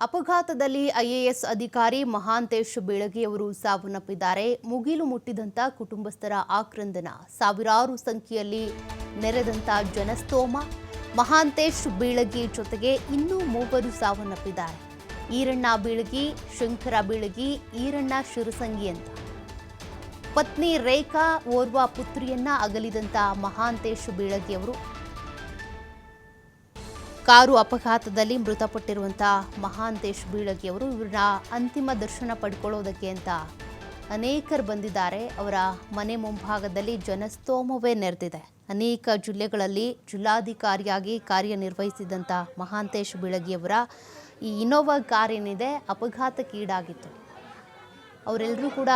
ಅಪಘಾತದಲ್ಲಿ ಐಎಎಸ್ ಅಧಿಕಾರಿ ಮಹಾಂತೇಶ್ ಬೀಳಗಿಯವರು ಸಾವನ್ನಪ್ಪಿದ್ದಾರೆ. ಮುಗಿಲು ಮುಟ್ಟಿದಂತ ಕುಟುಂಬಸ್ಥರ ಆಕ್ರಂದನ, ಸಾವಿರಾರು ಸಂಖ್ಯೆಯಲ್ಲಿ ನೆರೆದಂತ ಜನಸ್ತೋಮ. ಮಹಾಂತೇಶ್ ಬೀಳಗಿ ಜೊತೆಗೆ ಇನ್ನೂ ಮೂವರು ಸಾವನ್ನಪ್ಪಿದ್ದಾರೆ. ಈರಣ್ಣ ಬೀಳಗಿ, ಶಂಕರ ಬೀಳಗಿ, ಈರಣ್ಣ ಶಿರಸಂಗಿ ಅಂತ. ಪತ್ನಿ ರೇಖಾ, ಓರ್ವ ಪುತ್ರಿಯನ್ನ ಅಗಲಿದಂತ ಮಹಾಂತೇಶ್ ಬೀಳಗಿಯವರು ಕಾರು ಅಪಘಾತದಲ್ಲಿ ಮೃತಪಟ್ಟಿರುವಂತಹ ಮಹಾಂತೇಶ್ ಬೀಳಗಿಯವರು ಇವರ ಅಂತಿಮ ದರ್ಶನ ಪಡ್ಕೊಳ್ಳೋದಕ್ಕೆ ಅಂತ ಅನೇಕರು ಬಂದಿದ್ದಾರೆ. ಅವರ ಮನೆ ಮುಂಭಾಗದಲ್ಲಿ ಜನಸ್ತೋಮವೇ ನೆರೆದಿದೆ. ಅನೇಕ ಜಿಲ್ಲೆಗಳಲ್ಲಿ ಜಿಲ್ಲಾಧಿಕಾರಿಯಾಗಿ ಕಾರ್ಯನಿರ್ವಹಿಸಿದಂಥ ಮಹಾಂತೇಶ್ ಬೀಳಗಿಯವರ ಈ ಇನೋವಾ ಕಾರ್ ಏನಿದೆ ಅಪಘಾತಕ್ಕೀಡಾಗಿತ್ತು. ಅವರೆಲ್ಲರೂ ಕೂಡ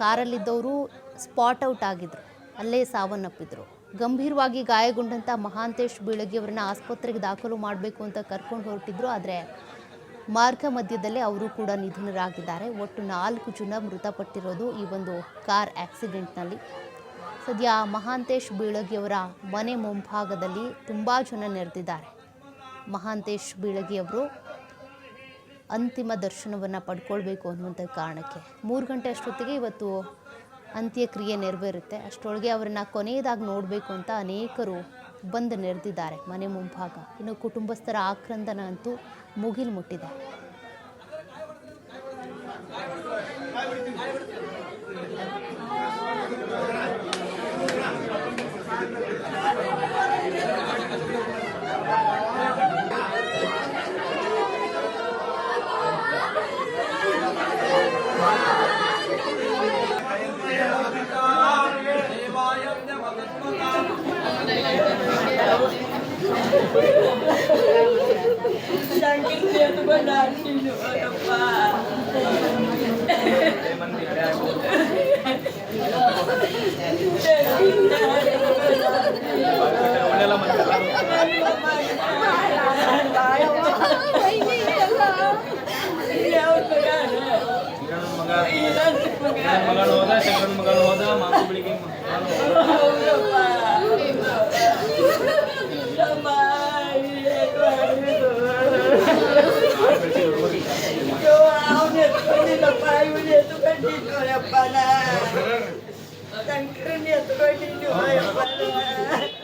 ಕಾರಲ್ಲಿದ್ದವರು ಸ್ಪಾಟ್ ಔಟ್ ಆಗಿದ್ರು, ಅಲ್ಲೇ ಸಾವನ್ನಪ್ಪಿದ್ರು. ಗಂಭೀರವಾಗಿ ಗಾಯಗೊಂಡಂಥ ಮಹಾಂತೇಶ್ ಬೀಳಗಿಯವರನ್ನ ಆಸ್ಪತ್ರೆಗೆ ದಾಖಲು ಮಾಡಬೇಕು ಅಂತ ಕರ್ಕೊಂಡು ಹೊರಟಿದ್ರು. ಆದರೆ ಮಾರ್ಗ ಮಧ್ಯದಲ್ಲೇ ಅವರು ಕೂಡ ನಿಧನರಾಗಿದ್ದಾರೆ. ಒಟ್ಟು 4 ಜನ ಮೃತಪಟ್ಟಿರೋದು ಈ ಒಂದು ಕಾರ್ ಆಕ್ಸಿಡೆಂಟ್ನಲ್ಲಿ. ಸದ್ಯ ಮಹಾಂತೇಶ್ ಬೀಳಗಿಯವರ ಮನೆ ಮುಂಭಾಗದಲ್ಲಿ ತುಂಬ ಜನ ನೆರೆದಿದ್ದಾರೆ. ಮಹಾಂತೇಶ್ ಬೀಳಗಿಯವರು ಅಂತಿಮ ದರ್ಶನವನ್ನು ಪಡ್ಕೊಳ್ಬೇಕು ಅನ್ನುವಂಥ ಕಾರಣಕ್ಕೆ 3 ಗಂಟೆ ಅಷ್ಟೊತ್ತಿಗೆ ಇವತ್ತು ಅಂತ್ಯಕ್ರಿಯೆ ನೆರವೇರುತ್ತೆ. ಅಷ್ಟರೊಳಗೆ ಅವರನ್ನು ಕೊನೆಯದಾಗಿ ನೋಡಬೇಕು ಅಂತ ಅನೇಕರು ಬಂದು ನೆರೆದಿದ್ದಾರೆ ಮನೆ ಮುಂಭಾಗ. ಇನ್ನು ಕುಟುಂಬಸ್ಥರ ಆಕ್ರಂದನ ಅಂತೂ ಮುಗಿಲು ಮುಟ್ಟಿದೆ.